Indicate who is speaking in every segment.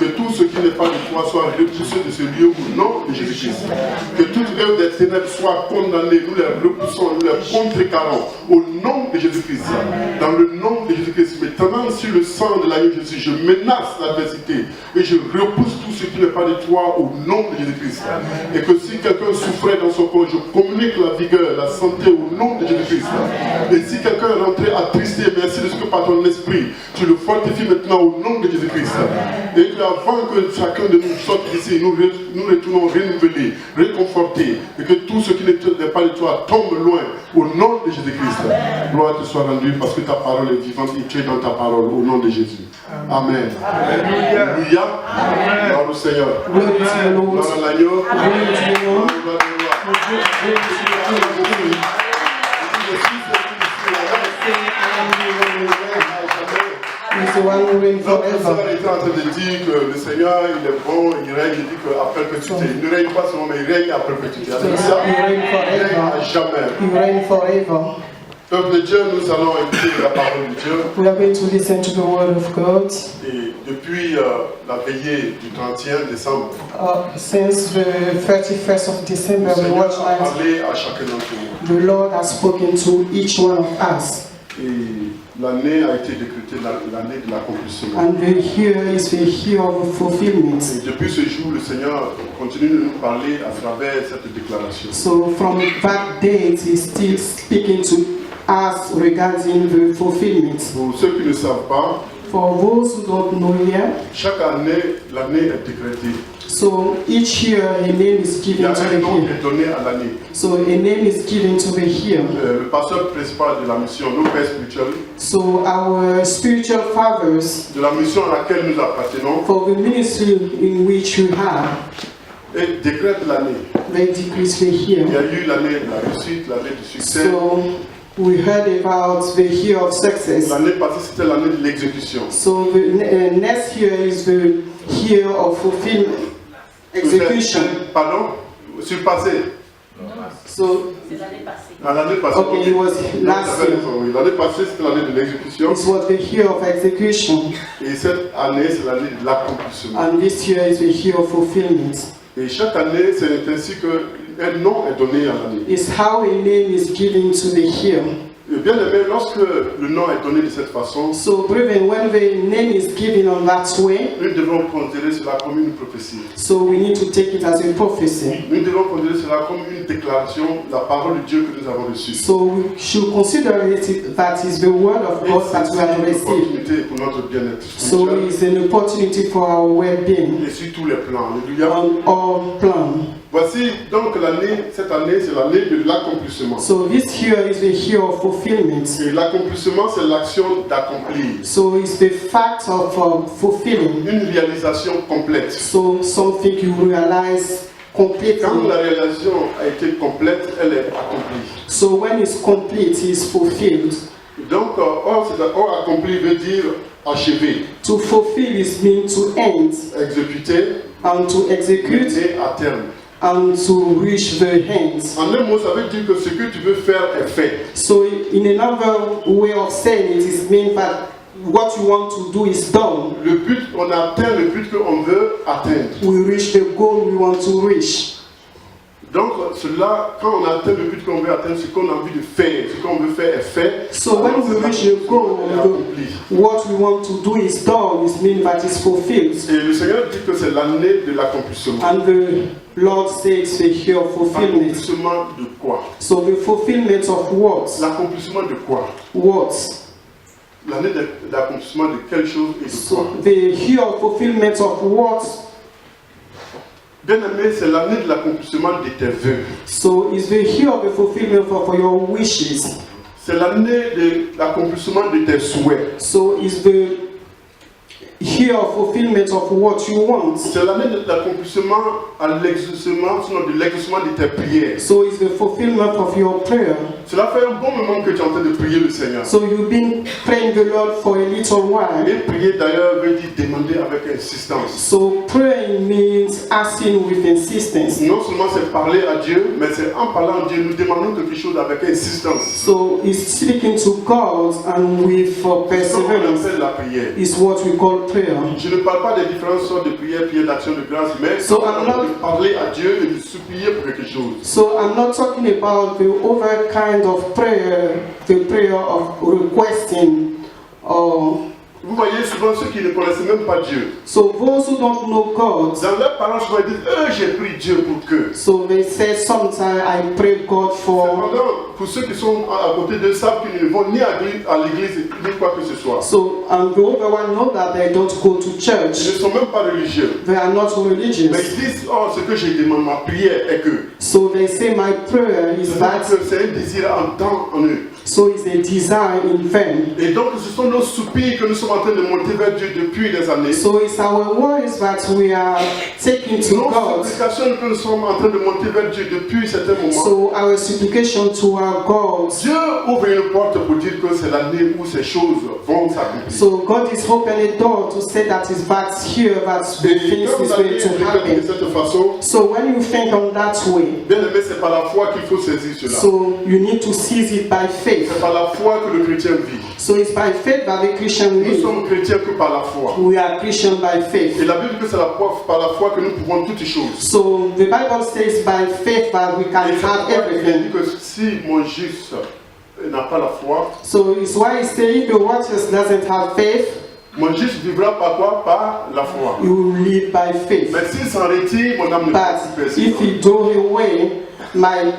Speaker 1: Que tout ce qui n'est pas de toi soit repoussé de ce lieu au nom de Jésus-Christ. Que toute œuvre des ténèbres soit condamnée. Nous les repoussons, nous les contrecarrons au nom de Jésus-Christ. Dans le nom de Jésus-Christ. Maintenant, sur le sang de l'agneau Jésus, je menace l'adversité et je repousse tout ce qui n'est pas de toi au nom de Jésus-Christ. Et que si quelqu'un souffrait dans son corps, je communique la vigueur, la santé au nom de Jésus-Christ. Et si quelqu'un est rentré attristé, merci de ce que par ton esprit, tu le fortifies maintenant au nom de Jésus-Christ. Et que avant que chacun de nous sorte d'ici, nous retournons renouvelés, réconfortés, et que tout ce qui n'est pas de toi tombe loin au nom de Jésus-Christ. Gloire te soit rendue parce que ta parole est vivante et tu es dans ta parole au nom de Jésus. Amen. Alléluia. Gloire au Seigneur. Gloire à l'agneau.
Speaker 2: He's the one who reigns forever.
Speaker 1: Il était en train de dire que le Seigneur, il est bon, il règne, il dit qu'à perpétuité. Il ne règne pas seulement, mais il règne à perpétuité.
Speaker 2: He reigns forever.
Speaker 1: À jamais.
Speaker 2: He reigns forever.
Speaker 1: Peuple de Dieu, nous allons écouter la parole de Dieu.
Speaker 2: We are going to listen to the word of God.
Speaker 1: Et depuis la veillée du 31 décembre,
Speaker 2: Since the 31st of December,
Speaker 1: le
Speaker 2: we
Speaker 1: Seigneur
Speaker 2: watch
Speaker 1: a
Speaker 2: night.
Speaker 1: parlé à chacun d'entre nous.
Speaker 2: The Lord has spoken to each one of us.
Speaker 1: Et l'année a été décrétée l'année de l'accomplissement.
Speaker 2: And the year is the year of fulfillment.
Speaker 1: Et depuis ce jour, le Seigneur continue de nous parler à travers cette déclaration.
Speaker 2: So from that date, He's still speaking to us regarding the fulfillment.
Speaker 1: Pour ceux qui ne savent pas,
Speaker 2: For those who don't know yet,
Speaker 1: chaque année, l'année est décrétée.
Speaker 2: so each year a name is
Speaker 1: Il y
Speaker 2: given
Speaker 1: a
Speaker 2: to
Speaker 1: un
Speaker 2: the
Speaker 1: nom qui
Speaker 2: year.
Speaker 1: est donné à l'année.
Speaker 2: So a name is given to the year.
Speaker 1: Le pasteur principal de la mission, nos pères spirituels,
Speaker 2: So our spiritual fathers,
Speaker 1: de la mission à laquelle nous appartenons,
Speaker 2: for the ministry in which we have,
Speaker 1: et décrète l'année.
Speaker 2: they decrease the
Speaker 1: Il y
Speaker 2: year.
Speaker 1: a eu l'année de la réussite, l'année du succès.
Speaker 2: So we heard about the year of success.
Speaker 1: L'année passée, c'était l'année de l'exécution.
Speaker 2: So the next year is the year of fulfillment, execution.
Speaker 1: Pardon? Surpassé.
Speaker 2: So
Speaker 3: l'année passée.
Speaker 1: L'année passée.
Speaker 2: okay, it was last year.
Speaker 1: Oui, l'année passée, c'était l'année de l'exécution.
Speaker 2: This was the year of execution,
Speaker 1: Et cette année, c'est l'année de l'accomplissement.
Speaker 2: and this year is the year of fulfillment.
Speaker 1: Et chaque année, c'est ainsi qu'un nom est donné à l'année.
Speaker 2: It's how a name is given to the year.
Speaker 1: Et bien aimé, lorsque le nom est donné de cette façon,
Speaker 2: So, brethren, when the name is given on that way,
Speaker 1: nous devons considérer cela comme une prophétie.
Speaker 2: so we need to take it as a prophecy.
Speaker 1: Nous devons considérer cela comme une déclaration, la parole de Dieu que nous avons reçue.
Speaker 2: So we should consider it that is the word of
Speaker 1: Et
Speaker 2: God that we have
Speaker 1: c'est une
Speaker 2: received.
Speaker 1: opportunité pour notre bien-être
Speaker 2: So
Speaker 1: spirituel
Speaker 2: it's an opportunity for our well-being
Speaker 1: et sur tous les plans. Alléluia.
Speaker 2: on all plans.
Speaker 1: Voici donc l'année, cette année, c'est l'année de l'accomplissement.
Speaker 2: So this year is the year of fulfillment.
Speaker 1: Et l'accomplissement, c'est l'action d'accomplir.
Speaker 2: So it's the fact of fulfilling.
Speaker 1: Une réalisation complète.
Speaker 2: So something you realize completely.
Speaker 1: Quand la réalisation a été complète, elle est accomplie.
Speaker 2: So when it's complete, it's fulfilled.
Speaker 1: Donc, or accompli veut dire achevé,
Speaker 2: To fulfill is mean to end
Speaker 1: exécuté,
Speaker 2: and to execute
Speaker 1: mener à terme.
Speaker 2: and to reach the end.
Speaker 1: En un mot, ça veut dire que ce que tu veux faire est fait.
Speaker 2: So in another way of saying it is mean that what you want to do is done.
Speaker 1: Le but, on atteint le but qu'on veut atteindre.
Speaker 2: We reach the goal we want to reach.
Speaker 1: Donc, cela, quand on atteint le but qu'on veut atteindre, ce qu'on a envie de faire, ce qu'on veut faire est fait.
Speaker 2: So when we reach the goal, what we want to do is done, is mean that it's fulfilled.
Speaker 1: Et le Seigneur dit que c'est l'année de l'accomplissement.
Speaker 2: And the Lord says the year of fulfillment.
Speaker 1: L'accomplissement de quoi?
Speaker 2: So the fulfillment of what?
Speaker 1: L'accomplissement de quoi?
Speaker 2: What?
Speaker 1: L'année d'accomplissement de quelque chose et de quoi?
Speaker 2: So the year of fulfillment of what?
Speaker 1: Bien aimé, c'est l'année de l'accomplissement de tes vœux.
Speaker 2: So it's the year of the fulfillment for your wishes.
Speaker 1: C'est l'année de l'accomplissement de tes souhaits.
Speaker 2: So it's the year of fulfillment of what you want.
Speaker 1: C'est l'année de l'accomplissement à l'exaucement, sinon de l'exaucement de tes prières.
Speaker 2: So it's the fulfillment of your prayer.
Speaker 1: Cela fait un bon moment que tu es en train de prier le Seigneur.
Speaker 2: So you've been praying the Lord for a little while.
Speaker 1: Et prier d'ailleurs veut dire demander avec insistance.
Speaker 2: So praying means asking with insistence.
Speaker 1: Non seulement c'est parler à Dieu, mais c'est en parlant à Dieu, nous demandons quelque chose avec insistance.
Speaker 2: So it's speaking to God and with
Speaker 1: C'est ce qu'on
Speaker 2: perseverance
Speaker 1: appelle la prière.
Speaker 2: is what we call prayer.
Speaker 1: Je ne parle pas des différentes sortes de prières, prières d'action de grâce, mais
Speaker 2: So I'm not-
Speaker 1: de parler à Dieu et de supplier pour quelque chose.
Speaker 2: So I'm not talking about the other kind of prayer, the prayer of requesting or
Speaker 1: Vous voyez souvent ceux qui ne connaissent même pas Dieu.
Speaker 2: so those who don't know God,
Speaker 1: Dans leurs paroles, souvent ils disent j'ai prié Dieu pour que.
Speaker 2: so they say sometimes I pray God for.
Speaker 1: Cependant, pour ceux qui sont à côté d'eux, savent qu'ils ne vont ni à l'église ni quoi que ce soit.
Speaker 2: So the other one know that they don't go to
Speaker 1: Ils ne
Speaker 2: church.
Speaker 1: sont même pas religieux.
Speaker 2: They are not
Speaker 1: Mais
Speaker 2: religious.
Speaker 1: ils disent, oh, ce que j'ai demandé, ma prière est que.
Speaker 2: So they say my prayer is that.
Speaker 1: C'est un désir en eux.
Speaker 2: So it's a desire in them.
Speaker 1: Et donc, ce sont nos soupirs que nous sommes en train de monter vers Dieu depuis des années.
Speaker 2: So it's our words that we are taking to
Speaker 1: Nos
Speaker 2: God.
Speaker 1: supplications que nous sommes en train de monter vers Dieu depuis certains moments.
Speaker 2: So our supplication to our God.
Speaker 1: Dieu ouvre une porte pour dire que c'est l'année où ces choses vont s'accomplir.
Speaker 2: So God is opening a door to say that is that here that the
Speaker 1: Et
Speaker 2: things
Speaker 1: quand
Speaker 2: is
Speaker 1: vous
Speaker 2: going
Speaker 1: allez
Speaker 2: to
Speaker 1: regarder de
Speaker 2: happen.
Speaker 1: cette façon,
Speaker 2: So when you think on that way,
Speaker 1: bien aimé, c'est par la foi qu'il faut saisir cela.
Speaker 2: so you need to seize it by faith.
Speaker 1: C'est par la foi que le chrétien vit.
Speaker 2: So it's by faith that the Christian
Speaker 1: Nous
Speaker 2: live.
Speaker 1: sommes chrétiens que par la foi.
Speaker 2: We are Christian by faith.
Speaker 1: Et la Bible dit que c'est par la foi que nous pouvons toutes choses.
Speaker 2: So the Bible says by faith that we can
Speaker 1: Et c'est
Speaker 2: have
Speaker 1: pourquoi il
Speaker 2: everything.
Speaker 1: dit que si mon juste n'a pas la foi,
Speaker 2: So it's why he says if the righteous doesn't have faith,
Speaker 1: mon juste vivra par quoi? Par la foi.
Speaker 2: you will live by faith.
Speaker 1: Mais s'il s'en retire, mon âme ne peut
Speaker 2: But
Speaker 1: plus
Speaker 2: if he go away, my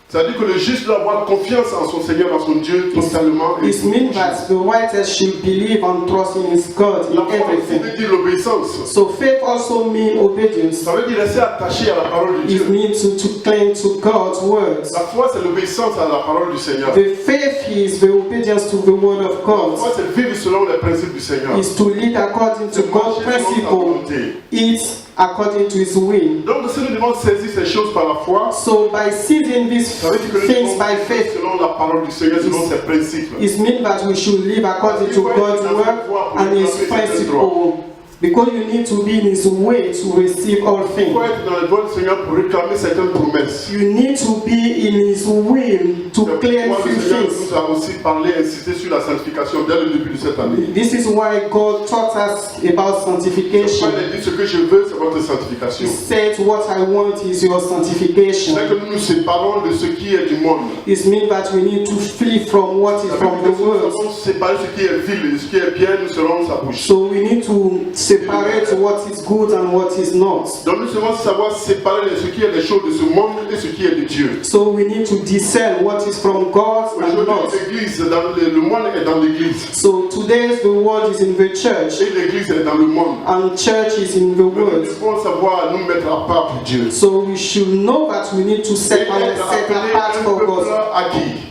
Speaker 1: c'est-à-dire que le juste doit avoir confiance en son Seigneur, en son Dieu, totalement.
Speaker 2: it means that the righteous should believe and trust in his God
Speaker 1: La
Speaker 2: in
Speaker 1: foi, ça
Speaker 2: everything.
Speaker 1: veut dire l'obéissance.
Speaker 2: So faith also means obedience.
Speaker 1: Ça veut dire rester attaché à la parole de
Speaker 2: It
Speaker 1: Dieu.
Speaker 2: means to cling to God's words.
Speaker 1: La foi, c'est l'obéissance à la parole du Seigneur.
Speaker 2: The faith is the obedience to the word of
Speaker 1: La
Speaker 2: God.
Speaker 1: foi, c'est vivre selon les principes du Seigneur.
Speaker 2: Is to lead according to
Speaker 1: C'est
Speaker 2: God's
Speaker 1: marcher selon sa
Speaker 2: principle.
Speaker 1: volonté.
Speaker 2: Eat according to his will.
Speaker 1: Donc, si nous devons saisir ces choses par la foi,
Speaker 2: So by seizing these
Speaker 1: ça veut dire que nous
Speaker 2: things
Speaker 1: devons
Speaker 2: by
Speaker 1: vivre
Speaker 2: faith,
Speaker 1: selon la parole du Seigneur, selon ses principes.
Speaker 2: it means that we should live according to God's word and his principle. Because you need to be in his way to receive all
Speaker 1: Il faut
Speaker 2: things.
Speaker 1: être dans le bon Seigneur pour réclamer certaines promesses.
Speaker 2: You need to be in his will to
Speaker 1: C'est
Speaker 2: claim
Speaker 1: pourquoi
Speaker 2: few
Speaker 1: le Seigneur
Speaker 2: things.
Speaker 1: nous a aussi parlé, insisté sur la sanctification dès le début de cette année.
Speaker 2: This is why God taught us about
Speaker 1: Pourquoi
Speaker 2: sanctification.
Speaker 1: il a dit ce que je veux, c'est votre
Speaker 2: He
Speaker 1: sanctification.
Speaker 2: said, what I want is your
Speaker 1: C'est
Speaker 2: sanctification.
Speaker 1: que nous nous séparons de ce qui est du monde.
Speaker 2: It means that we need to flee from what is
Speaker 1: Ça veut
Speaker 2: from
Speaker 1: dire
Speaker 2: the
Speaker 1: que nous
Speaker 2: world.
Speaker 1: devons séparer ce qui est vil et ce qui est bien, nous serons sa bouche.
Speaker 2: So we need to separate what is good and what is not.
Speaker 1: Donc nous devons savoir séparer ce qui est des choses de ce monde et ce qui est de Dieu.
Speaker 2: So we need to discern what is from God and
Speaker 1: Aujourd'hui,
Speaker 2: not.
Speaker 1: l'église, le monde est dans l'église.
Speaker 2: So today the world is in the church
Speaker 1: Et l'église est dans le monde.
Speaker 2: and church is in the
Speaker 1: Mais nous
Speaker 2: world.
Speaker 1: devons savoir nous mettre à part pour Dieu.
Speaker 2: So we should know that we need to
Speaker 1: Et
Speaker 2: set
Speaker 1: être
Speaker 2: apart
Speaker 1: appelé un
Speaker 2: for
Speaker 1: peuple
Speaker 2: God.
Speaker 1: acquis.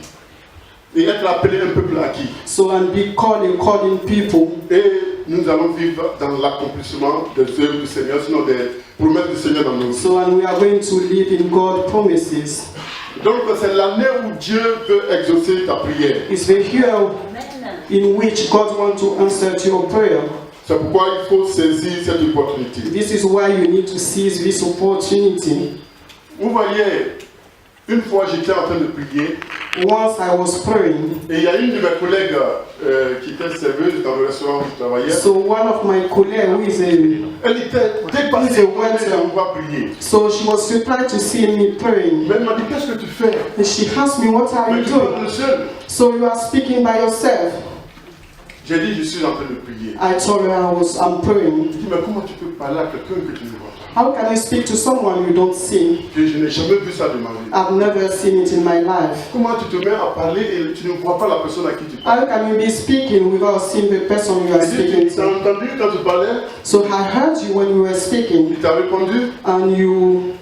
Speaker 1: Et être appelé un peuple acquis.
Speaker 2: So and be calling people.
Speaker 1: Et nous allons vivre dans l'accomplissement des œuvres du Seigneur, sinon des promesses du Seigneur dans nos vies.
Speaker 2: So and we are going to live in God's promises.
Speaker 1: Donc c'est l'année où Dieu veut exaucer ta prière.
Speaker 2: It's the year in which God wants to answer to your prayer.
Speaker 1: C'est pourquoi il faut saisir cette opportunité.
Speaker 2: This is why you need to seize this opportunity.
Speaker 1: Vous voyez, une fois j'étais en train de prier,
Speaker 2: Once I was praying,
Speaker 1: et il y a une de mes collègues qui était serveuse dans le restaurant où je travaillais.
Speaker 2: so one of my colleagues who is a
Speaker 1: Elle était dépassée de me voir prier.
Speaker 2: so she was surprised to see me praying.
Speaker 1: Mais elle m'a dit, qu'est-ce que tu fais?
Speaker 2: And she asked me, what are
Speaker 1: Mais
Speaker 2: you
Speaker 1: tu parles
Speaker 2: doing?
Speaker 1: seul.
Speaker 2: So you are speaking by yourself.
Speaker 1: J'ai dit, je suis en train de prier.
Speaker 2: I told her I'm praying.
Speaker 1: Je dis, mais comment tu peux parler à quelqu'un que tu ne vois pas?
Speaker 2: How can I speak to someone you don't see?
Speaker 1: Je n'ai jamais vu ça de ma vie.
Speaker 2: I've never seen it in my life.
Speaker 1: Comment tu te mets à parler et tu ne vois pas la personne à qui tu parles?
Speaker 2: How can you be speaking without seeing the person you are
Speaker 1: Et si
Speaker 2: speaking
Speaker 1: tu as
Speaker 2: to?
Speaker 1: entendu quand tu parlais,
Speaker 2: So I heard you when you were speaking
Speaker 1: il t'a répondu.
Speaker 2: and you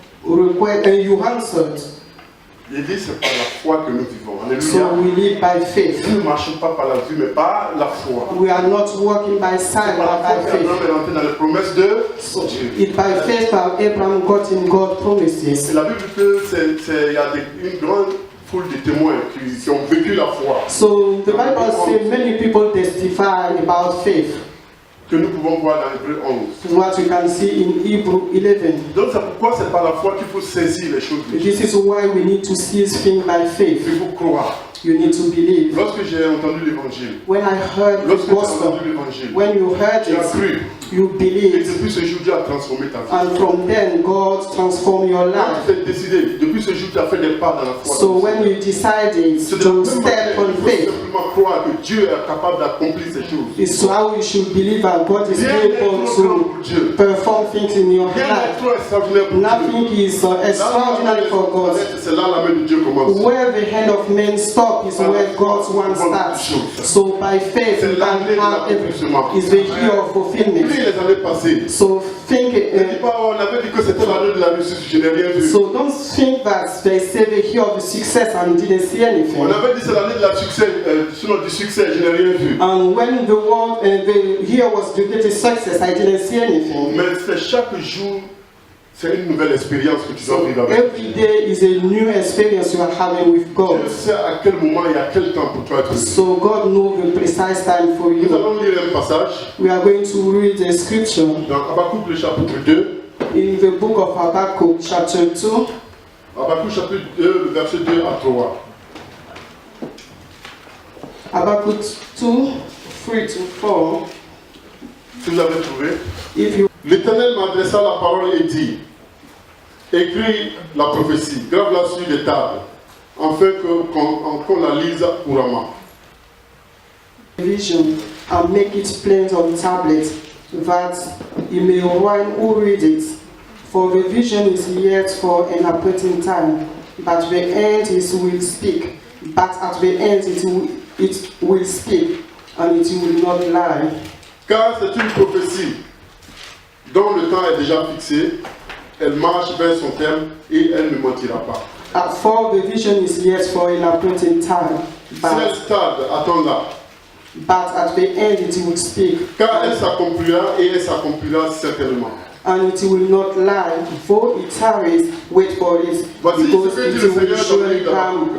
Speaker 2: answered.
Speaker 1: Il dit, c'est par la foi que nous vivons.
Speaker 2: So
Speaker 1: Alléluia.
Speaker 2: we live by faith.
Speaker 1: Nous ne marchons pas par la vue, mais par la foi.
Speaker 2: We are not walking by
Speaker 1: C'est
Speaker 2: sight
Speaker 1: par la
Speaker 2: but
Speaker 1: foi
Speaker 2: by
Speaker 1: qu'Abraham
Speaker 2: faith.
Speaker 1: est rentré dans les promesses de
Speaker 2: So
Speaker 1: Dieu.
Speaker 2: it's by faith that Abraham got in God's promises.
Speaker 1: Et la Bible dit qu'il y a une grande foule de témoins qui ont vécu la foi,
Speaker 2: So the Bible says many people testify about faith.
Speaker 1: que nous pouvons voir dans Hébreux 11.
Speaker 2: What you can see in Hebrew 11.
Speaker 1: Donc c'est pourquoi c'est par la foi qu'il faut saisir les choses de Dieu.
Speaker 2: This is why we need to seize things by faith.
Speaker 1: Il faut croire.
Speaker 2: You need to believe.
Speaker 1: Lorsque j'ai entendu l'évangile,
Speaker 2: When I heard the
Speaker 1: lorsque tu as
Speaker 2: gospel,
Speaker 1: entendu l'évangile,
Speaker 2: when you heard
Speaker 1: tu as
Speaker 2: it,
Speaker 1: cru.
Speaker 2: you
Speaker 1: Et
Speaker 2: believed.
Speaker 1: depuis ce jour, Dieu a transformé ta vie.
Speaker 2: And from then, God transformed your
Speaker 1: Quand
Speaker 2: life.
Speaker 1: tu t'es décidé, depuis ce jour, tu as fait des pas dans la foi.
Speaker 2: So when you decided
Speaker 1: C'est de la
Speaker 2: to
Speaker 1: même
Speaker 2: step
Speaker 1: manière,
Speaker 2: on
Speaker 1: il faut
Speaker 2: faith,
Speaker 1: simplement croire que Dieu est capable d'accomplir ces choses.
Speaker 2: it's how you should believe that God is
Speaker 1: Rien n'est
Speaker 2: able
Speaker 1: trop grand
Speaker 2: to
Speaker 1: pour Dieu.
Speaker 2: perform things in your
Speaker 1: Rien n'est
Speaker 2: life.
Speaker 1: trop extraordinaire pour Dieu.
Speaker 2: Nothing is extraordinary for God.
Speaker 1: C'est là la main de Dieu commence.
Speaker 2: Where the hand of man stops is where God's one starts. So by faith you can have everything. It's the year of fulfillment.
Speaker 1: Puis les années passées.
Speaker 2: So think.
Speaker 1: Ne dis pas, on avait dit que c'était l'année de la réussite, je n'ai rien vu.
Speaker 2: So don't think that they say the year of the success and didn't see anything.
Speaker 1: On avait dit c'est l'année de la succès, sinon du succès, je n'ai rien vu.
Speaker 2: And when the world, the year was the greatest success, I didn't see anything.
Speaker 1: Mais c'est chaque jour, c'est une nouvelle expérience que tu dois
Speaker 2: So
Speaker 1: vivre avec.
Speaker 2: every day is a new experience you are having with God.
Speaker 1: Dieu sait à quel moment et à quel temps pour toi être libre.
Speaker 2: So God knows the precise time for
Speaker 1: Nous
Speaker 2: you.
Speaker 1: allons lire un passage
Speaker 2: We are going to read the scripture
Speaker 1: dans Habakkuk le chapitre 2.
Speaker 2: in the book of Habakkuk, chapter 2.
Speaker 1: Habakkuk chapitre 2, le verset 2 à 3.
Speaker 2: Habakkuk 2, 3 to 4.
Speaker 1: Si vous avez trouvé.
Speaker 2: If you
Speaker 1: L'Éternel m'adressa la parole et dit, écris la prophétie, grave-la sur les tables, afin qu'on la lise couramment.
Speaker 2: vision and make it plain on tablets, that he may one who read it. For the vision is yet for an appointed time, but the end is will speak. But at the end it will speak, and it will not lie.
Speaker 1: Car c'est une prophétie dont le temps est déjà fixé, elle marche vers son terme et elle ne mentira pas.
Speaker 2: For the vision is yet for an appointed time,
Speaker 1: Si elle tarde, attends-la,
Speaker 2: but at the end it will speak,
Speaker 1: car elle s'accomplira et elle s'accomplira certainement.
Speaker 2: and it will not lie. For it tarries, wait for it,
Speaker 1: Voici
Speaker 2: because
Speaker 1: ce que dit
Speaker 2: it
Speaker 1: le
Speaker 2: will
Speaker 1: Seigneur dans le
Speaker 2: surely
Speaker 1: livre d'Habakkuk.
Speaker 2: come.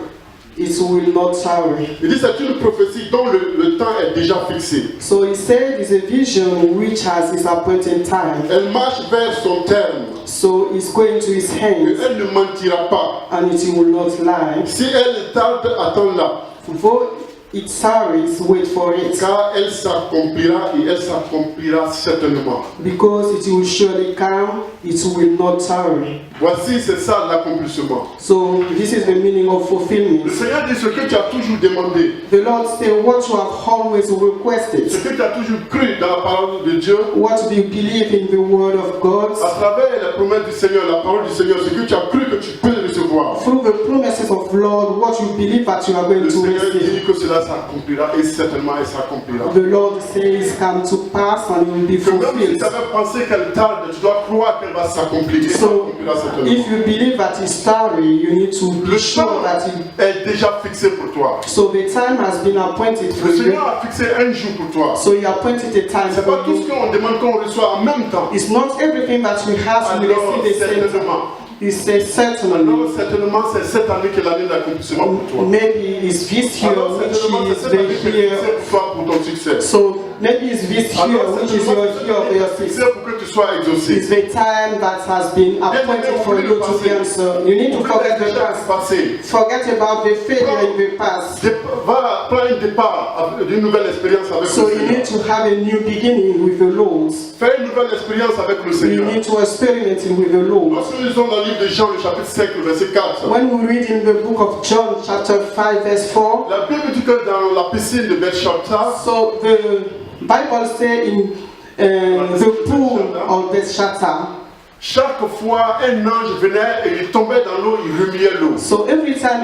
Speaker 2: It will not tarry.
Speaker 1: Il dit c'est une prophétie dont le temps est déjà fixé.
Speaker 2: So he said it's a vision which has its appointed time.
Speaker 1: Elle marche vers son terme
Speaker 2: So it's going to his
Speaker 1: et
Speaker 2: hands,
Speaker 1: elle ne mentira pas.
Speaker 2: and it will not lie.
Speaker 1: Si elle tarde, attends-la,
Speaker 2: For it tarries, wait for it,
Speaker 1: car elle s'accomplira et elle s'accomplira certainement.
Speaker 2: because it will surely come, it will not tarry.
Speaker 1: Voici, c'est ça l'accomplissement.
Speaker 2: So this is the meaning of
Speaker 1: Le
Speaker 2: fulfillment.
Speaker 1: Seigneur dit ce que tu as toujours demandé,
Speaker 2: The Lord said, what you have always
Speaker 1: ce
Speaker 2: requested,
Speaker 1: que tu as toujours cru dans la parole de Dieu,
Speaker 2: what do you believe in the word of God,
Speaker 1: à travers les promesses du Seigneur, la parole du Seigneur, ce que tu as cru que tu peux recevoir.
Speaker 2: through the promises of Lord, what you believe that you are going
Speaker 1: Le
Speaker 2: to
Speaker 1: Seigneur
Speaker 2: receive.
Speaker 1: dit que cela s'accomplira et certainement il s'accomplira.
Speaker 2: The Lord says come to pass and it will be
Speaker 1: Que même si
Speaker 2: fulfilled.
Speaker 1: tu avais pensé qu'elle tarde, tu dois croire qu'elle va s'accomplir et
Speaker 2: So
Speaker 1: s'accomplira certainement.
Speaker 2: if you believe that it's tarry, you need to be
Speaker 1: Le
Speaker 2: sure
Speaker 1: temps
Speaker 2: that it.
Speaker 1: est déjà fixé pour toi.
Speaker 2: So the time has been appointed for
Speaker 1: Le
Speaker 2: you.
Speaker 1: Seigneur a fixé un jour pour toi.
Speaker 2: So he appointed a time
Speaker 1: C'est pas
Speaker 2: for
Speaker 1: tout ce
Speaker 2: you.
Speaker 1: qu'on demande qu'on reçoit en même temps.
Speaker 2: It's not everything that we have we
Speaker 1: Alors
Speaker 2: receive the same time.
Speaker 1: certainement,
Speaker 2: He says certainly.
Speaker 1: alors certainement c'est cette année qui est l'année d'accomplissement pour toi.
Speaker 2: Maybe it's this year
Speaker 1: Alors certainement
Speaker 2: which
Speaker 1: c'est
Speaker 2: is
Speaker 1: cette année qui
Speaker 2: the
Speaker 1: est
Speaker 2: year.
Speaker 1: fixée pour toi pour ton succès.
Speaker 2: So maybe it's this year
Speaker 1: Alors
Speaker 2: which is
Speaker 1: certainement
Speaker 2: your
Speaker 1: c'est cette
Speaker 2: year of
Speaker 1: année qui
Speaker 2: your
Speaker 1: est fixée
Speaker 2: success.
Speaker 1: pour que tu sois exaucé.
Speaker 2: It's the time that has been appointed for you to be answered. You need to forget the past.
Speaker 1: Passé.
Speaker 2: Forget about the failure in the past.
Speaker 1: Va prendre un départ d'une nouvelle expérience avec
Speaker 2: So
Speaker 1: le
Speaker 2: you
Speaker 1: Seigneur.
Speaker 2: need to have a new beginning with the Lord.
Speaker 1: Fais une nouvelle expérience avec le
Speaker 2: You
Speaker 1: Seigneur.
Speaker 2: need to experiment it with the Lord.
Speaker 1: Lorsque nous lisons dans le livre de Jean, le chapitre 5, le verset 4,
Speaker 2: When we read in the book of John, chapter 5, verse 4,
Speaker 1: la Bible dit que dans la piscine de Bethshatta,
Speaker 2: so the Bible says in the pool of Bethshatta,
Speaker 1: chaque fois un ange venait et il tombait dans l'eau, il remuait l'eau.
Speaker 2: so every time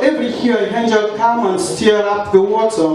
Speaker 2: every year an angel come and stir up the water.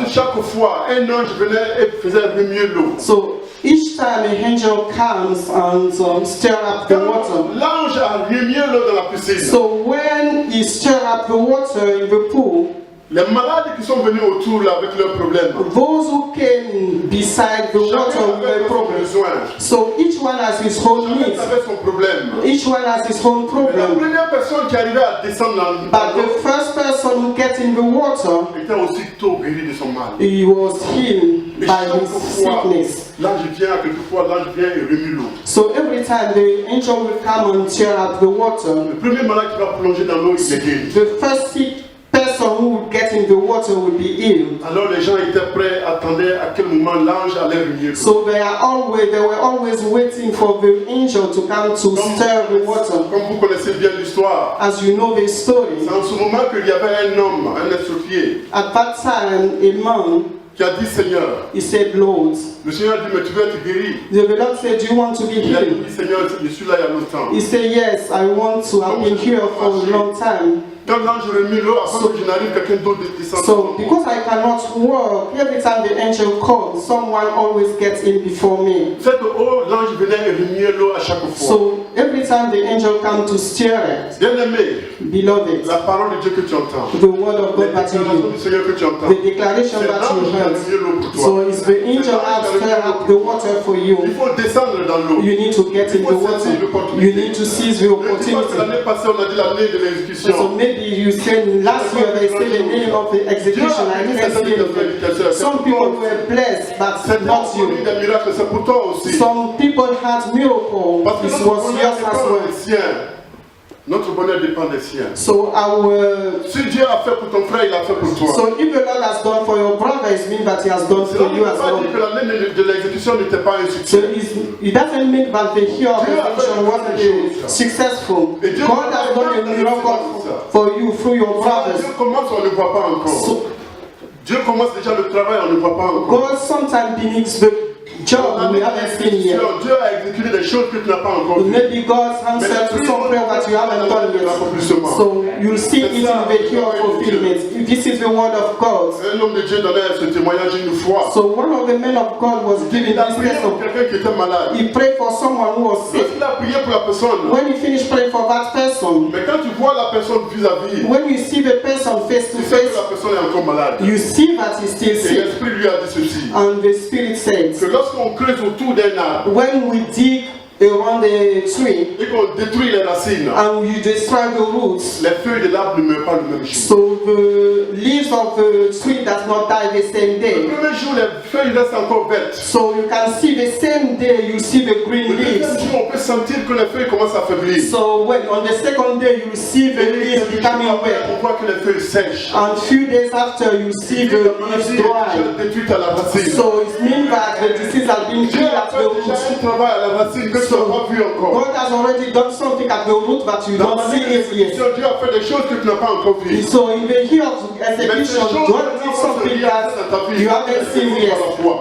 Speaker 1: Chaque fois un ange venait et faisait remuer l'eau.
Speaker 2: So each time an angel comes and stir up the
Speaker 1: Quand
Speaker 2: water.
Speaker 1: l'ange a remué l'eau dans la piscine,
Speaker 2: So when he stir up the water in the pool,
Speaker 1: les malades qui sont venus autour là avec leurs problèmes,
Speaker 2: those who came beside the water
Speaker 1: chacun
Speaker 2: with
Speaker 1: avait
Speaker 2: their
Speaker 1: son
Speaker 2: problems.
Speaker 1: besoin,
Speaker 2: So each one has his own
Speaker 1: chacun
Speaker 2: needs.
Speaker 1: avait son problème.
Speaker 2: Each one has his own
Speaker 1: La
Speaker 2: problem.
Speaker 1: première personne qui arrivait à descendre dans
Speaker 2: But the
Speaker 1: l'eau
Speaker 2: first person who get in the water,
Speaker 1: était aussitôt guéri de son mal.
Speaker 2: he was healed
Speaker 1: Et
Speaker 2: by
Speaker 1: chaque
Speaker 2: his
Speaker 1: fois,
Speaker 2: sickness.
Speaker 1: l'ange vient, quelquefois l'ange vient et remue l'eau.
Speaker 2: So every time the angel will come and tear up the water,
Speaker 1: Le premier malade qui va plonger dans l'eau, il est guéri.
Speaker 2: the first sick person who will get in the water would be healed.
Speaker 1: Alors les gens étaient prêts, attendaient à quel moment l'ange allait remuer l'eau.
Speaker 2: So they were always waiting for the angel to come to stir the water.
Speaker 1: Comme vous connaissez bien l'histoire,
Speaker 2: As you know the story,
Speaker 1: c'est en ce moment qu'il y avait un homme, un estropié,
Speaker 2: at that time a man,
Speaker 1: qui a dit Seigneur.
Speaker 2: he said, Lord,
Speaker 1: Le Seigneur a dit mais tu veux être guéri.
Speaker 2: the Lord said, do you want to be
Speaker 1: Il a
Speaker 2: healed?
Speaker 1: dit Seigneur, je suis là il y a longtemps.
Speaker 2: He said, yes, I want to. I've been here for a long time.
Speaker 1: Quand l'ange remue l'eau, avant que je n'arrive, quelqu'un d'autre descend.
Speaker 2: So, because I cannot work, every time the angel comes, someone always gets in before me.
Speaker 1: Cette eau, l'ange venait remuer l'eau à chaque fois.
Speaker 2: So, every time the angel comes to stir it,
Speaker 1: Bien-aimé,
Speaker 2: beloved,
Speaker 1: la parole de Dieu que tu entends,
Speaker 2: the word of
Speaker 1: les
Speaker 2: God that you
Speaker 1: déclarations
Speaker 2: hear,
Speaker 1: du Seigneur que tu entends,
Speaker 2: the declaration
Speaker 1: c'est
Speaker 2: that you
Speaker 1: l'ange qui a
Speaker 2: heard.
Speaker 1: remué l'eau pour toi.
Speaker 2: So, it's the angel that stir up the water for
Speaker 1: Il
Speaker 2: you.
Speaker 1: faut descendre dans l'eau.
Speaker 2: You need to get in the water. You need to seize the
Speaker 1: Je dis pas que
Speaker 2: opportunity.
Speaker 1: l'année passée, on a dit l'année de
Speaker 2: So
Speaker 1: l'exécution.
Speaker 2: maybe you said last year they said the name of the execution. I didn't see anything. Some people were blessed, but
Speaker 1: C'est
Speaker 2: not
Speaker 1: pour
Speaker 2: you.
Speaker 1: des miracles, c'est pour toi aussi.
Speaker 2: Some people had miracles.
Speaker 1: Parce que
Speaker 2: This
Speaker 1: notre
Speaker 2: was
Speaker 1: bonheur
Speaker 2: yours
Speaker 1: dépend
Speaker 2: as
Speaker 1: des
Speaker 2: well.
Speaker 1: siens. Notre bonheur dépend des siens.
Speaker 2: So our
Speaker 1: Si Dieu a fait pour ton frère, il a fait pour toi.
Speaker 2: so if the Lord has done for your brother, it means that He has done
Speaker 1: Cela
Speaker 2: for
Speaker 1: ne
Speaker 2: you
Speaker 1: veut
Speaker 2: as
Speaker 1: pas dire que
Speaker 2: well.
Speaker 1: l'année de l'exécution n'était pas un
Speaker 2: So
Speaker 1: succès.
Speaker 2: it doesn't mean that the year of redemption wasn't successful. God has done a miracle for you through your brothers.
Speaker 1: Dieu commence, on ne voit pas encore.
Speaker 2: So
Speaker 1: Dieu commence déjà le travail, on ne voit pas encore.
Speaker 2: God sometimes begins the job we haven't seen yet.
Speaker 1: Dieu a exécuté des choses que tu n'as pas encore vues.
Speaker 2: Maybe God's answer to some prayer that you haven't done yet. So you'll see it in the year of fulfillment. This is the word of God.
Speaker 1: Un homme de Dieu donnait ce témoignage une fois.
Speaker 2: So one of the men of God was giving
Speaker 1: Il a
Speaker 2: this
Speaker 1: prié pour
Speaker 2: person.
Speaker 1: quelqu'un qui était malade.
Speaker 2: He prayed for someone who was sick.
Speaker 1: Lorsqu'il a prié pour la personne,
Speaker 2: When he finished praying for that person,
Speaker 1: mais quand tu vois la personne vis-à-vis,
Speaker 2: when you see the person face to
Speaker 1: tu sais que
Speaker 2: face,
Speaker 1: la personne est encore malade.
Speaker 2: you see that he's still
Speaker 1: Et
Speaker 2: sick.
Speaker 1: l'Esprit lui a dit ceci,
Speaker 2: And the Spirit says,
Speaker 1: que lorsqu'on creuse autour d'un arbre
Speaker 2: when we dig around the tree
Speaker 1: et qu'on détruit les racines,
Speaker 2: and you destroy the roots,
Speaker 1: les feuilles de l'arbre ne meurent pas le même jour.
Speaker 2: so the leaves of the tree does not die the same
Speaker 1: Le
Speaker 2: day.
Speaker 1: premier jour, les feuilles restent encore vertes.
Speaker 2: So you can see the same day you see the green
Speaker 1: Le deuxième
Speaker 2: leaves.
Speaker 1: jour, on peut sentir que les feuilles commencent à faiblir.
Speaker 2: So when on the second day you see the leaves becoming wet,
Speaker 1: On voit que les feuilles sèchent.
Speaker 2: and few days after you see the leaves
Speaker 1: maladie est
Speaker 2: dry.
Speaker 1: déjà détruite à la racine.
Speaker 2: So it means that the disease has been
Speaker 1: Dieu
Speaker 2: killed
Speaker 1: a
Speaker 2: at
Speaker 1: fait
Speaker 2: the
Speaker 1: déjà
Speaker 2: roots.
Speaker 1: un travail à la racine que tu n'as pas vu encore.
Speaker 2: God has already done something at the root that you
Speaker 1: Dans
Speaker 2: don't
Speaker 1: la
Speaker 2: see
Speaker 1: vie
Speaker 2: it yet.
Speaker 1: Dieu a fait des choses que tu n'as pas encore vues.
Speaker 2: So in the year of execution, God did something that you haven't seen yet.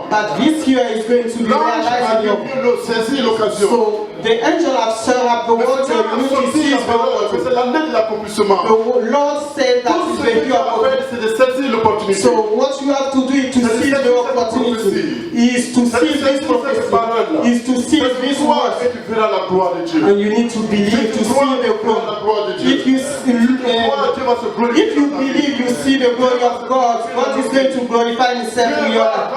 Speaker 2: But this year is going to be
Speaker 1: L'ange
Speaker 2: realized
Speaker 1: a
Speaker 2: in your.
Speaker 1: mieux saisi l'occasion.
Speaker 2: So the angel has stirred up the
Speaker 1: Le
Speaker 2: water.
Speaker 1: Seigneur
Speaker 2: You
Speaker 1: a
Speaker 2: need to
Speaker 1: sorti
Speaker 2: seize
Speaker 1: la
Speaker 2: the
Speaker 1: parole, que
Speaker 2: water.
Speaker 1: c'est l'année de l'accomplissement.
Speaker 2: The Lord said that
Speaker 1: Tout
Speaker 2: is
Speaker 1: ce
Speaker 2: the
Speaker 1: que tu
Speaker 2: year
Speaker 1: as
Speaker 2: of.
Speaker 1: fait, c'est de saisir l'opportunité.
Speaker 2: So what you have to do is to seize the opportunity. Is to seize this prophecy. Is to seize this word.
Speaker 1: Et tu verras la gloire de Dieu.
Speaker 2: And you need to believe to see the glory. If you if you believe you see the glory of God, God is going to glorify Himself in your life.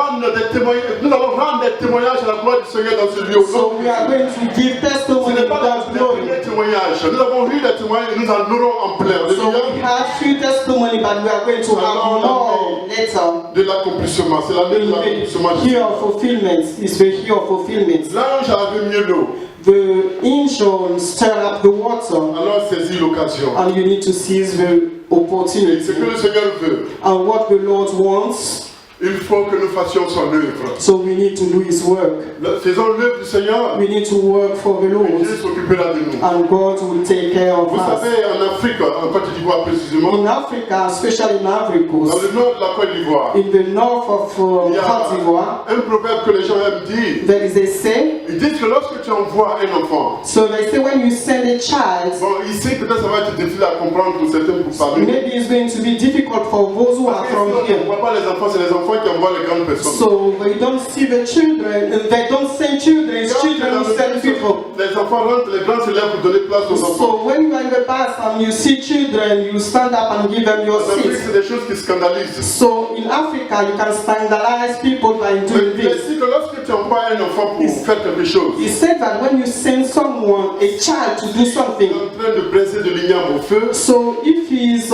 Speaker 1: Nous allons rendre des témoignages à la gloire du Seigneur dans ce lieu.
Speaker 2: So we are going to give
Speaker 1: Ce
Speaker 2: testimony
Speaker 1: n'est
Speaker 2: of
Speaker 1: pas
Speaker 2: God's
Speaker 1: le
Speaker 2: glory.
Speaker 1: premier témoignage. Nous avons eu des témoignages et nous en aurons en plein.
Speaker 2: So we have few testimony, but we are going to have more later.
Speaker 1: De l'accomplissement. C'est l'année de l'accomplissement.
Speaker 2: The year of fulfillment is the year of fulfillment.
Speaker 1: L'ange a remué l'eau.
Speaker 2: The angel stirred up the water,
Speaker 1: Alors saisis l'occasion.
Speaker 2: and you need to seize the
Speaker 1: Et ce
Speaker 2: opportunity.
Speaker 1: que le Seigneur veut,
Speaker 2: And what the Lord wants,
Speaker 1: il faut que nous fassions son œuvre.
Speaker 2: so we need to do His work.
Speaker 1: Faisons l'œuvre du Seigneur.
Speaker 2: We need to work for the
Speaker 1: Et
Speaker 2: Lord,
Speaker 1: Dieu s'occupera de nous.
Speaker 2: and God will take care of
Speaker 1: Vous
Speaker 2: us.
Speaker 1: savez, en Afrique, en Côte d'Ivoire précisément,
Speaker 2: In Africa, especially in Ivory
Speaker 1: dans
Speaker 2: Coast,
Speaker 1: le nord de la Côte d'Ivoire,
Speaker 2: in the north of
Speaker 1: il y a
Speaker 2: Côte d'Ivoire,
Speaker 1: un proverbe que les gens aiment dire.
Speaker 2: there is a saying.
Speaker 1: Ils disent que lorsque tu envoies un enfant,
Speaker 2: So they say when you send a child,
Speaker 1: bon, ici peut-être ça va être difficile à comprendre pour certains pour parler.
Speaker 2: maybe it's going to be difficult for those who are
Speaker 1: Parce que
Speaker 2: from
Speaker 1: si on
Speaker 2: here.
Speaker 1: ne voit pas les enfants, c'est les enfants qui envoient les grandes personnes.
Speaker 2: So they don't see the children, and they don't send children, it's
Speaker 1: Quand tu es
Speaker 2: children
Speaker 1: dans
Speaker 2: who
Speaker 1: le
Speaker 2: send
Speaker 1: bus,
Speaker 2: people.
Speaker 1: les enfants rentrent, les grands se lèvent pour donner place aux enfants.
Speaker 2: So when you are in the bus and you see children, you stand up and give them your
Speaker 1: En Afrique,
Speaker 2: seat.
Speaker 1: c'est des choses qui scandalisent.
Speaker 2: So in Africa, you can standardize people by
Speaker 1: Mais
Speaker 2: doing
Speaker 1: il
Speaker 2: this.
Speaker 1: dit que lorsque tu envoies un enfant pour faire quelque chose,
Speaker 2: He said that when you send someone, a child, to do
Speaker 1: il est
Speaker 2: something,
Speaker 1: en train de briser de l'igname au feu.
Speaker 2: so if he's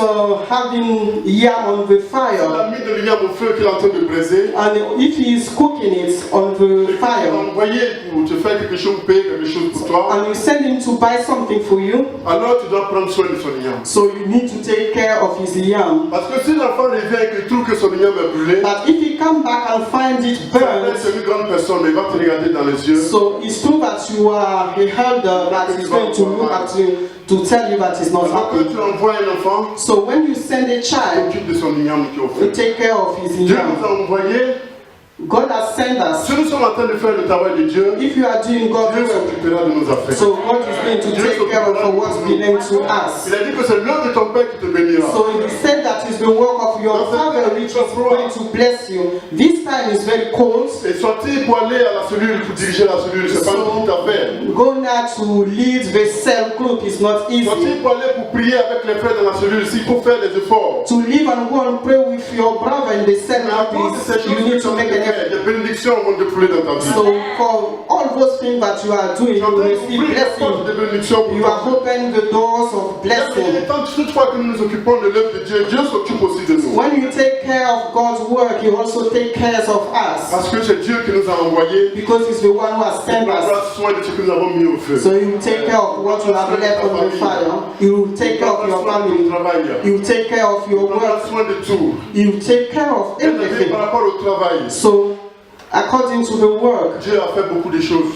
Speaker 2: having yam on the
Speaker 1: Il a
Speaker 2: fire,
Speaker 1: mis de l'igname au feu qu'il est en train train de braiser,
Speaker 2: and if he is cooking it on the
Speaker 1: tu vas
Speaker 2: fire,
Speaker 1: envoyer pour te faire quelque chose, payer quelque chose pour toi,
Speaker 2: and you send him to buy something for you,
Speaker 1: alors tu dois prendre soin de son yam.
Speaker 2: so you need to take care of his yam.
Speaker 1: Parce que si l'enfant revient et qu'il trouve que son yam est brûlé,
Speaker 2: But if he come back and find it burnt,
Speaker 1: c'est une grande personne, mais il va te regarder dans les yeux.
Speaker 2: so it's true that you are a elder that is going to look at you to tell you that it's not
Speaker 1: Alors que
Speaker 2: happy.
Speaker 1: tu envoies un enfant,
Speaker 2: So when you send a child,
Speaker 1: occupe de son yam qui est
Speaker 2: you
Speaker 1: offert.
Speaker 2: take care of his
Speaker 1: Dieu
Speaker 2: yam.
Speaker 1: nous a envoyés.
Speaker 2: God has sent us.
Speaker 1: Si nous sommes en train de faire le travail de Dieu,
Speaker 2: If you are doing God's
Speaker 1: Dieu
Speaker 2: work,
Speaker 1: s'occupera de nos affaires.
Speaker 2: so God is going to take care of what belongs to us.
Speaker 1: Il a dit que c'est l'œuvre de ton Père qui te bénira.
Speaker 2: So he said that is the work of your Father which is going to bless you. This time is very cold.
Speaker 1: Et sortir pour aller à la cellule, pour diriger la cellule, c'est pas une petite affaire.
Speaker 2: Go now to lead the cell group is not easy.
Speaker 1: Sortir pour aller pour prier avec les frères dans la cellule, s'il faut faire des efforts.
Speaker 2: To live and go and pray with your brother in the cell
Speaker 1: Mais à cause de ces
Speaker 2: group, you need
Speaker 1: choses
Speaker 2: to
Speaker 1: que
Speaker 2: make
Speaker 1: tu
Speaker 2: an effort.
Speaker 1: fais, des bénédictions vont découler dans ta vie.
Speaker 2: So for all those things that you are doing,
Speaker 1: Tu es en
Speaker 2: you
Speaker 1: train
Speaker 2: receive
Speaker 1: d'ouvrir les portes
Speaker 2: blessing.
Speaker 1: de bénédictions pour
Speaker 2: You
Speaker 1: toi.
Speaker 2: are opening the doors of blessing.
Speaker 1: Et tant toutefois que nous nous occupons de l'œuvre de Dieu, Dieu s'occupe aussi de nous.
Speaker 2: When you take care of God's work, you also take care of us.
Speaker 1: Parce que c'est Dieu qui nous a envoyés
Speaker 2: Because He's the one who has
Speaker 1: pour
Speaker 2: sent us.
Speaker 1: prendre soin de ce que nous avons mis au feu.
Speaker 2: So you take care of what you have left on the fire. You take care of your
Speaker 1: Prendre soin de
Speaker 2: family.
Speaker 1: ton travail.
Speaker 2: You take care of your
Speaker 1: Prendre
Speaker 2: work.
Speaker 1: soin de tout.
Speaker 2: You take care of
Speaker 1: Et
Speaker 2: everything.
Speaker 1: par rapport au travail,
Speaker 2: So according to the work,
Speaker 1: Dieu a fait beaucoup de choses.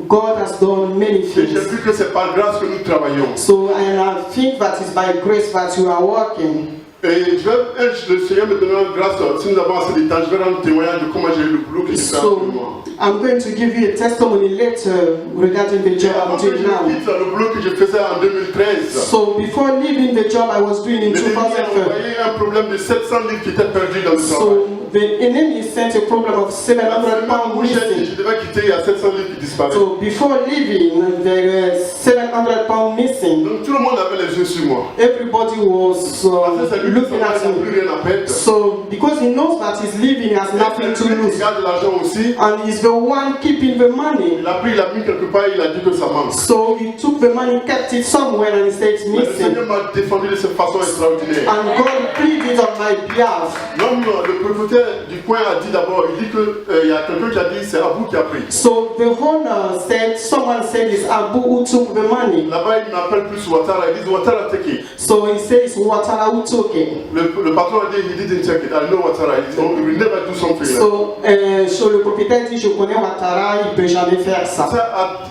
Speaker 2: God has done many
Speaker 1: Et j'ai
Speaker 2: things.
Speaker 1: vu que c'est par grâce que nous travaillons.
Speaker 2: So and I think that is by grace that you are working.
Speaker 1: Et le Seigneur me donnera grâce, si nous avons assez de temps, je vais rendre témoignage de comment j'ai eu le boulot que j'ai fait
Speaker 2: So
Speaker 1: actuellement.
Speaker 2: I'm going to give you a testimony later regarding the
Speaker 1: Et
Speaker 2: job
Speaker 1: avant
Speaker 2: I'm
Speaker 1: que
Speaker 2: doing
Speaker 1: je
Speaker 2: now.
Speaker 1: quitte le boulot que je faisais en 2013,
Speaker 2: So before leaving the job I was doing in
Speaker 1: l'ennemi a
Speaker 2: 2013,
Speaker 1: envoyé un problème de 700 livres qui était perdu dans le travail.
Speaker 2: so the enemy sent a problem of 700 pounds
Speaker 1: Où
Speaker 2: missing.
Speaker 1: je devais quitter, il y a 700 livres qui disparaissent.
Speaker 2: So before leaving, there were 700 pounds missing.
Speaker 1: Donc tout le monde avait les yeux sur moi.
Speaker 2: Everybody was
Speaker 1: Parce que c'est lui qui
Speaker 2: looking
Speaker 1: n'a
Speaker 2: at
Speaker 1: plus
Speaker 2: him.
Speaker 1: rien à perdre.
Speaker 2: So because he knows that he's leaving, he has nothing to
Speaker 1: Il
Speaker 2: lose,
Speaker 1: garde l'argent aussi.
Speaker 2: and he's the one keeping the money.
Speaker 1: Il a pris, il a mis quelque part, il a dit que ça manque.
Speaker 2: So he took the money, kept it somewhere, and he said it's
Speaker 1: Mais le Seigneur
Speaker 2: missing.
Speaker 1: m'a défendu de cette façon extraordinaire.
Speaker 2: And God pleaded on my behalf.
Speaker 1: L'homme, le propriétaire du coin a dit d'abord, il dit qu'il y a quelqu'un qui a dit c'est Abou qui a pris.
Speaker 2: So the owner said, someone said it's Abu who took the money.
Speaker 1: Là-bas, il n'appelle plus Ouattara, il dit Ouattara take it.
Speaker 2: So he says Watara who took it.
Speaker 1: Le patron a dit, he didn't take it, I know Ouattara. Il dit, oh, he will never do something like that.
Speaker 2: So le propriétaire dit, je connais Watara, il peut jamais faire
Speaker 1: So
Speaker 2: ça.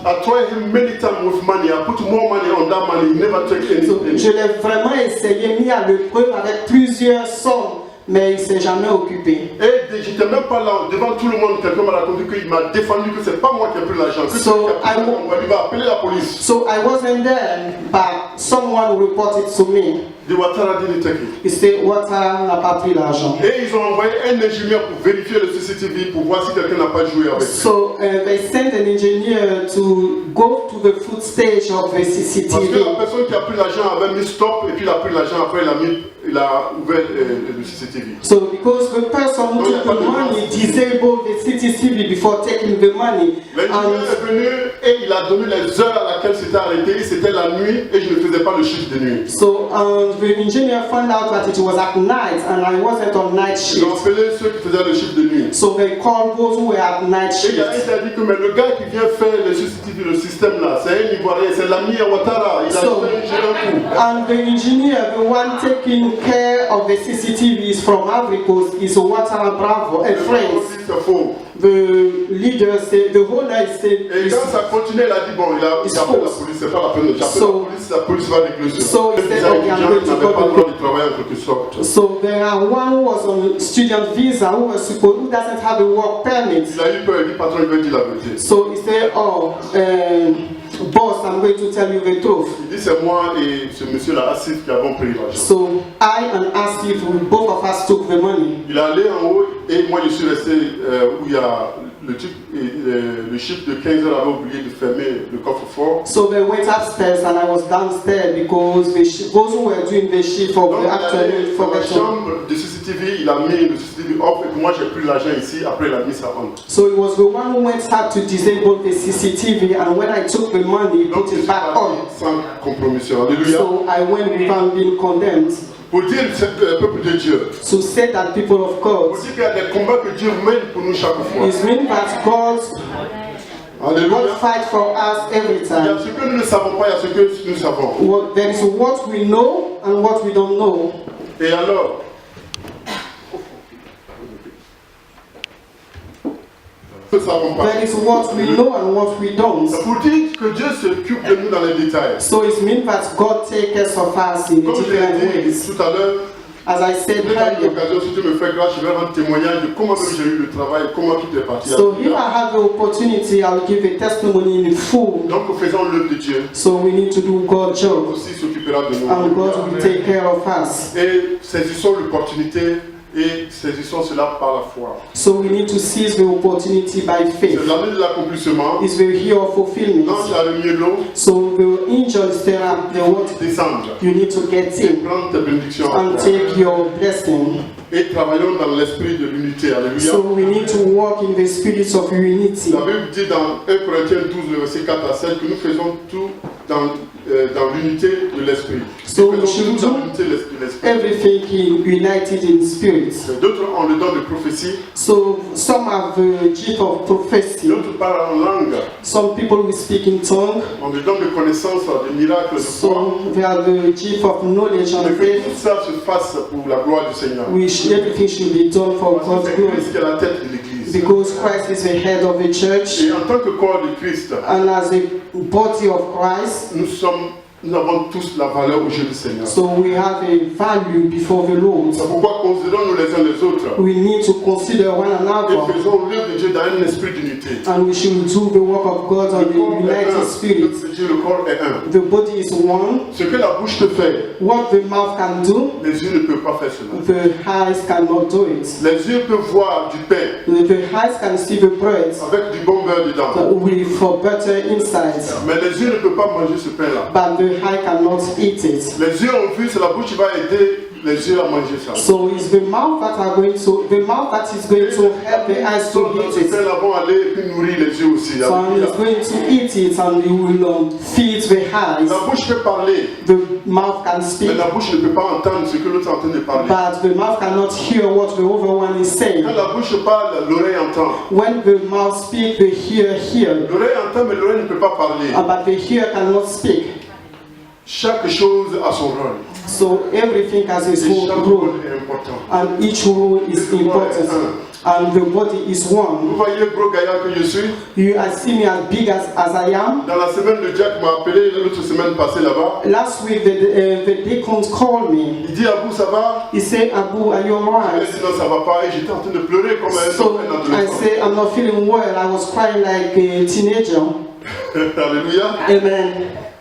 Speaker 1: I tried him many times with money. I put more money on that money. He never took
Speaker 2: So,
Speaker 1: anything.
Speaker 2: je l'ai vraiment essayé, mis à l'épreuve avec plusieurs sommes, mais il ne s'est jamais occupé.
Speaker 1: Et j'étais même pas là, devant tout le monde, quelqu'un m'a raconté qu'il m'a défendu que c'est pas moi qui ai pris l'argent. Que
Speaker 2: So,
Speaker 1: c'est quelqu'un qui a pris, on va appeler la police.
Speaker 2: So I wasn't there, but someone reported to me.
Speaker 1: The Ouattara didn't take it.
Speaker 2: Il said Watara n'a pas pris l'argent.
Speaker 1: Et ils ont envoyé un ingénieur pour vérifier le CCTV pour voir si quelqu'un n'a pas joué avec.
Speaker 2: So they sent an engineer to go to the foot stage of the
Speaker 1: Parce que
Speaker 2: CCTV.
Speaker 1: la personne qui a pris l'argent avait mis stop et puis il a pris l'argent après il a ouvert le CCTV.
Speaker 2: So because the person who took the money disabled the CCTV before taking the money.
Speaker 1: L'ingénieur est venu et il a donné les heures à laquelle c'était arrêté. C'était la nuit et je ne faisais pas le chiffre de nuit.
Speaker 2: So the engineer found out that it was at night and I wasn't on night
Speaker 1: Ils ont
Speaker 2: shift.
Speaker 1: appelé ceux qui faisaient le chiffre de nuit.
Speaker 2: So they called those who were at night
Speaker 1: Et il y a un
Speaker 2: shift.
Speaker 1: qui a dit que mais le gars qui vient faire le CCTV, le système là, c'est un Ivoirien, c'est l'ami à Ouattara. Il a
Speaker 2: So-
Speaker 1: fait un gérant coup.
Speaker 2: And the engineer, the one taking care of the CCTV is from Ivory Coast, is Watara Bravo, a
Speaker 1: Le
Speaker 2: friend.
Speaker 1: patron dit c'est faux.
Speaker 2: The leader said, the owner said,
Speaker 1: Et quand ça continuait, il a dit bon, il a appelé la police, c'est pas la peine de j'appelle
Speaker 2: So-
Speaker 1: la police va régler ça.
Speaker 2: So he
Speaker 1: Les
Speaker 2: said,
Speaker 1: gens
Speaker 2: okay, I'm
Speaker 1: qui
Speaker 2: going to
Speaker 1: n'avaient
Speaker 2: call
Speaker 1: pas le
Speaker 2: the
Speaker 1: droit de travailler en quelque sorte.
Speaker 2: so there are one who was on student visa who doesn't have a work permit.
Speaker 1: Il a eu peur, il dit patron, il veut dire la vérité.
Speaker 2: So he said, oh, boss, I'm going to tell you the truth.
Speaker 1: Il dit c'est moi et ce monsieur-là, Asif, qui avons pris l'argent.
Speaker 2: So I and Asif, both of us took the money.
Speaker 1: Il est allé en haut et moi je suis resté où il y a le type, le chiffre de 15 heures avait oublié de fermer le coffre-fort.
Speaker 2: So they went upstairs and I was downstairs because those who were doing the shift of
Speaker 1: Donc
Speaker 2: the
Speaker 1: il est allé
Speaker 2: afternoon
Speaker 1: dans la
Speaker 2: forgot to.
Speaker 1: chambre de CCTV, il a mis le CCTV off et puis moi j'ai pris l'argent ici, après il a mis ça on.
Speaker 2: So it was the one who went up to disable the CCTV, and when I took the money,
Speaker 1: Donc
Speaker 2: put
Speaker 1: je
Speaker 2: it
Speaker 1: suis
Speaker 2: back
Speaker 1: parti
Speaker 2: on.
Speaker 1: sans compromission. Alléluia.
Speaker 2: So I went without being condemned.
Speaker 1: pour dire le peuple de Dieu,
Speaker 2: to say that people of God,
Speaker 1: pour dire qu'il y a des combats que Dieu mène pour nous chaque fois.
Speaker 2: it means that God
Speaker 1: Alléluia.
Speaker 2: fight for us every
Speaker 1: Il y
Speaker 2: time.
Speaker 1: a ce que nous ne savons pas, il y a ce que nous savons.
Speaker 2: There is what we know and what we don't know.
Speaker 1: Et alors, nous ne savons pas.
Speaker 2: There is what we know and what we don't.
Speaker 1: C'est pour dire que Dieu s'occupe de nous dans les détails.
Speaker 2: So it means that God takes care of us in
Speaker 1: Comme je
Speaker 2: different
Speaker 1: l'ai dit
Speaker 2: ways.
Speaker 1: tout à l'heure,
Speaker 2: As I said
Speaker 1: j'ai eu
Speaker 2: earlier.
Speaker 1: l'occasion, si tu me fais grâce, je vais rendre témoignage de comment même j'ai eu le travail, comment tout est parti.
Speaker 2: So if I have the opportunity, I'll give a testimony in full.
Speaker 1: Donc faisons l'œuvre de Dieu.
Speaker 2: So we need to do God's
Speaker 1: Dieu
Speaker 2: job,
Speaker 1: aussi s'occupera de nous.
Speaker 2: and God will take care of us.
Speaker 1: Et saisissons l'opportunité et saisissons cela par la foi.
Speaker 2: So we need to seize the opportunity by
Speaker 1: C'est
Speaker 2: faith.
Speaker 1: l'année de l'accomplissement.
Speaker 2: It's the year of fulfillment.
Speaker 1: L'ange a remis l'eau,
Speaker 2: So the angels tell us the what
Speaker 1: descendre
Speaker 2: you need to get
Speaker 1: et
Speaker 2: in
Speaker 1: prendre tes bénédictions à
Speaker 2: and
Speaker 1: toi.
Speaker 2: take your blessing.
Speaker 1: Et travaillons dans l'esprit de l'unité. Alléluia.
Speaker 2: So we need to walk in the spirit of unity.
Speaker 1: La Bible dit dans 1 Corinthiens 12, le verset 4 à 7, que nous faisons tout dans l'unité de l'esprit.
Speaker 2: So
Speaker 1: Nous
Speaker 2: we
Speaker 1: faisons
Speaker 2: should
Speaker 1: tout dans
Speaker 2: do
Speaker 1: l'unité de l'esprit.
Speaker 2: everything united in spirit.
Speaker 1: D'autres ont le don de prophétie,
Speaker 2: So some have the gift of prophecy.
Speaker 1: d'autres parlent en langue,
Speaker 2: Some people will speak in tongue.
Speaker 1: ont le don de connaissance, de miracles, de foi.
Speaker 2: Some they have the gift of knowledge
Speaker 1: Mais
Speaker 2: and
Speaker 1: que
Speaker 2: faith.
Speaker 1: tout ça se fasse pour la gloire du Seigneur.
Speaker 2: Everything should be done for
Speaker 1: Parce
Speaker 2: God's
Speaker 1: que c'est
Speaker 2: glory.
Speaker 1: Christ qui est la tête de l'Église.
Speaker 2: Because Christ is the head of the church,
Speaker 1: Et en tant que corps de Christ,
Speaker 2: and as a body of Christ,
Speaker 1: nous avons tous la valeur au jeu du Seigneur.
Speaker 2: so we have a value before the Lord.
Speaker 1: C'est pourquoi considérons-nous les uns les autres
Speaker 2: We need to consider one
Speaker 1: et
Speaker 2: another,
Speaker 1: faisons l'œuvre de Dieu dans un esprit d'unité.
Speaker 2: and we should do the work of God on
Speaker 1: Le corps
Speaker 2: the
Speaker 1: est
Speaker 2: united
Speaker 1: un.
Speaker 2: spirit.
Speaker 1: L'œuvre de Dieu, le corps est un.
Speaker 2: The body is one.
Speaker 1: Ce que la bouche te fait,
Speaker 2: What the mouth can do,
Speaker 1: les yeux ne peuvent pas faire cela.
Speaker 2: the eyes cannot do it.
Speaker 1: Les yeux peuvent voir du pain
Speaker 2: The eyes can see the bread
Speaker 1: avec du bon beurre dedans.
Speaker 2: with for better insight,
Speaker 1: Mais les yeux ne peuvent pas manger ce pain-là.
Speaker 2: but the eye cannot eat it.
Speaker 1: Les yeux ont vu, c'est la bouche qui va aider les yeux à manger ça.
Speaker 2: So it's the mouth that is going to help the eyes to eat
Speaker 1: Ce
Speaker 2: it.
Speaker 1: pain-là vont aller et puis nourrir les yeux aussi.
Speaker 2: So it's going to eat it, and it will feed the eyes.
Speaker 1: La bouche peut parler,
Speaker 2: The mouth can
Speaker 1: mais
Speaker 2: speak,
Speaker 1: la bouche ne peut pas entendre ce que l'autre est en train de parler.
Speaker 2: but the mouth cannot hear what the other one is saying.
Speaker 1: Quand la bouche parle, l'oreille entend.
Speaker 2: When the mouth speaks, the ear hear,
Speaker 1: L'oreille entend, mais l'oreille ne peut pas parler.
Speaker 2: but the ear cannot speak.
Speaker 1: Chaque chose a son rôle.
Speaker 2: So everything has its
Speaker 1: Et
Speaker 2: own
Speaker 1: chaque
Speaker 2: role,
Speaker 1: rôle est important.
Speaker 2: and each role is important, and the body is
Speaker 1: Vous
Speaker 2: one.
Speaker 1: voyez le gros gaillard que je suis?
Speaker 2: I see me as big as I am.
Speaker 1: Dans la semaine, le Jack m'a appelé l'autre semaine passée là-bas.
Speaker 2: Last week, the deacon called me.
Speaker 1: Il dit Abou, ça va?
Speaker 2: He said, Abu, are you
Speaker 1: Je
Speaker 2: alright?
Speaker 1: lui ai dit non, ça va pas. Et j'étais en train de pleurer comme
Speaker 2: So
Speaker 1: un
Speaker 2: I
Speaker 1: adolescent.
Speaker 2: said, I'm not feeling well. I was crying like a teenager.
Speaker 1: Alléluia.
Speaker 2: Amen.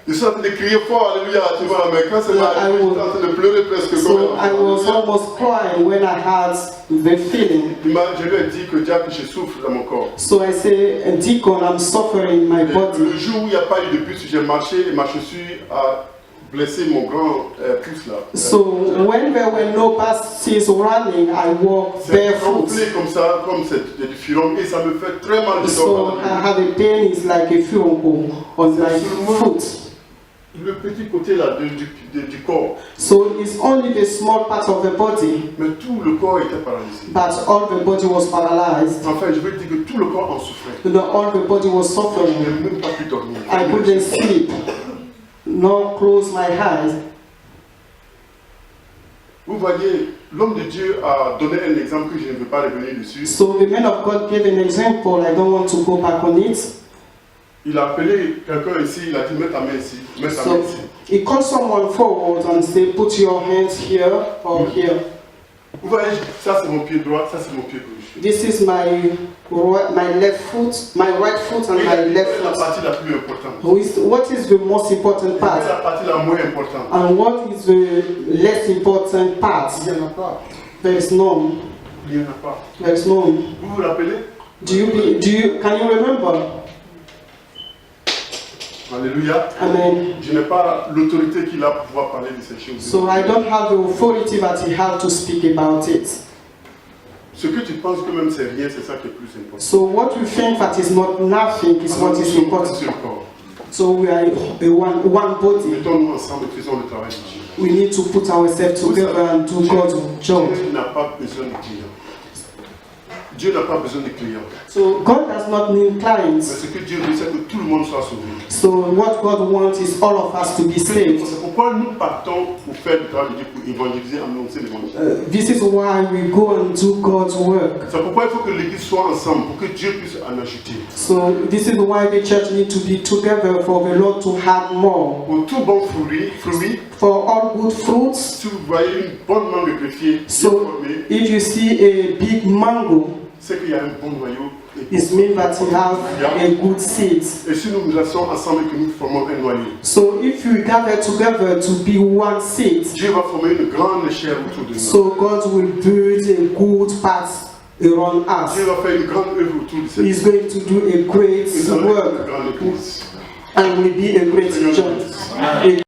Speaker 1: Je suis en train de crier fort, alléluia. Tu vois, mais quand c'est
Speaker 2: Yeah,
Speaker 1: arrivé, j'étais en train de pleurer presque comme
Speaker 2: So I
Speaker 1: un
Speaker 2: was
Speaker 1: enfant.
Speaker 2: almost crying when I had the feeling.
Speaker 1: Je lui ai dit que Jack, je souffre dans mon corps.
Speaker 2: So I said, Deacon, I'm suffering in my
Speaker 1: Et
Speaker 2: body.
Speaker 1: le jour où il n'y a pas eu de bus, j'ai marché et ma chaussure a blessé mon grand pouce là.
Speaker 2: So when there were no buses running, I walked
Speaker 1: C'est
Speaker 2: barefoot.
Speaker 1: gonflé comme ça, comme c'est du filon, et ça me fait très mal de
Speaker 2: So
Speaker 1: corps.
Speaker 2: I have a pain, it's like a furuncle on my foot.
Speaker 1: Le petit côté là du corps,
Speaker 2: So it's only the small part of the body,
Speaker 1: mais tout le corps était paralysé.
Speaker 2: but all the body was paralyzed.
Speaker 1: Enfin, je veux dire que tout le corps en souffrait.
Speaker 2: All the body was
Speaker 1: Je
Speaker 2: suffering.
Speaker 1: n'ai même pas pu dormir.
Speaker 2: I couldn't sleep, nor close my eyes.
Speaker 1: Vous voyez, l'homme de Dieu a donné un exemple que je ne veux pas revenir dessus.
Speaker 2: So the man of God gave an example. I don't want to go back on it.
Speaker 1: Il a appelé quelqu'un ici, il a dit mets ta main ici, mets ta
Speaker 2: So
Speaker 1: main ici.
Speaker 2: he called someone forward and said, put your hands here or here.
Speaker 1: Vous voyez, ça c'est mon pied droit, ça c'est mon pied gauche.
Speaker 2: This is my left foot, my right foot and
Speaker 1: Et
Speaker 2: my left
Speaker 1: la
Speaker 2: foot.
Speaker 1: partie la plus importante.
Speaker 2: What is the most important
Speaker 1: Et
Speaker 2: part?
Speaker 1: la partie la moins importante.
Speaker 2: And what is the less important part?
Speaker 1: Il n'y en a pas.
Speaker 2: There is none.
Speaker 1: Il n'y en a pas.
Speaker 2: There is none.
Speaker 1: Vous vous rappelez?
Speaker 2: Can you remember?
Speaker 1: Alléluia.
Speaker 2: Amen.
Speaker 1: Je n'ai pas l'autorité qu'il a pour pouvoir parler de ces choses.
Speaker 2: So I don't have the authority that he had to speak about it.
Speaker 1: Ce que tu penses que même c'est rien, c'est ça qui est plus important.
Speaker 2: So what you think that is not nothing is
Speaker 1: Alors,
Speaker 2: what
Speaker 1: nous
Speaker 2: is
Speaker 1: sommes un
Speaker 2: important.
Speaker 1: seul corps.
Speaker 2: So we are one body.
Speaker 1: Mettons-nous ensemble et faisons le travail de Dieu.
Speaker 2: We need to put ourselves together and do God's job.
Speaker 1: Dieu n'a pas besoin de clients. Dieu n'a pas besoin de clients.
Speaker 2: So God does not need
Speaker 1: Mais
Speaker 2: clients.
Speaker 1: ce que Dieu veut, c'est que tout le monde soit sauvé.
Speaker 2: So what God wants is all of us to be saved.
Speaker 1: C'est pourquoi nous partons pour faire le travail de Dieu, pour évangéliser, annoncer l'évangile.
Speaker 2: This is why we go and do God's work.
Speaker 1: C'est pourquoi il faut que l'église soit ensemble, pour que Dieu puisse en ajouter.
Speaker 2: So this is why the church needs to be together for the Lord to have more.
Speaker 1: Pour tout bon fruit,
Speaker 2: For all good fruits.
Speaker 1: si vous voyez une bonne mangue greffier, bien
Speaker 2: So
Speaker 1: formée,
Speaker 2: if you see a big mango,
Speaker 1: c'est qu'il y a un bon noyau.
Speaker 2: it means that you have a good seed.
Speaker 1: Et si nous nous asseyons ensemble et que nous formons un noyau,
Speaker 2: So if you gather together to be one seed,
Speaker 1: Dieu va former une grande chair autour de nous.
Speaker 2: so God will build a good path around us.
Speaker 1: Dieu va faire une grande œuvre autour de cette
Speaker 2: He's going to do a great
Speaker 1: une
Speaker 2: work
Speaker 1: grande église.
Speaker 2: and will be a great church.